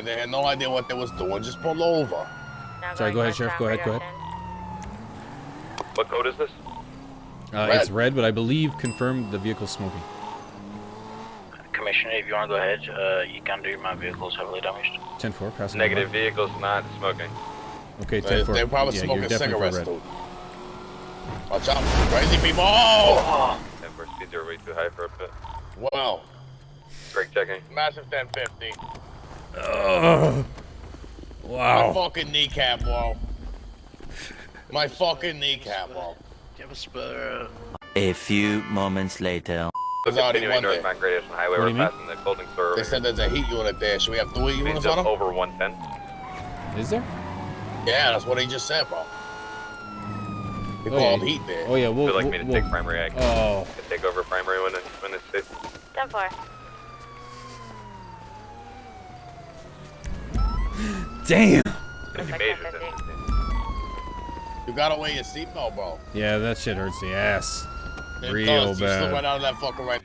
there. They had no idea what they was doing. Just pull over. Sorry, go ahead, Sheriff. Go ahead, go ahead. What code is this? It's red, but I believe confirmed the vehicle's smoking. Commissioner, if you want to go ahead, you can do. My vehicle is heavily damaged. 10-4, passing. Negative, vehicle's not smoking. Okay, 10-4. They're probably yeah, smoking cigarettes, red. dude. Watch out, crazy people! Oh. 10-4 speeds are way too high for a pit. Wow. Brake checking. Massive 1050. Wow. My fucking kneecap, wall. My fucking kneecap, wall. A few moments later. There's already one North there. Mount Gradation Highway, What do we're you passing the clothing store. They said there's a heat unit there. Should we have 3 units Speeds on up them? over 110. Is there? Yeah, that's what he just said, bro. He Oh, called yeah. heat there. Oh yeah, Would we'll. you like me to take primary? I can Oh. take over primary when it's safe. 10-4. Damn. If you major, then You gotta wear your seatbelt, bro. Yeah, that shit hurts the ass. It Real does. You slip bad. right out of that fucking right.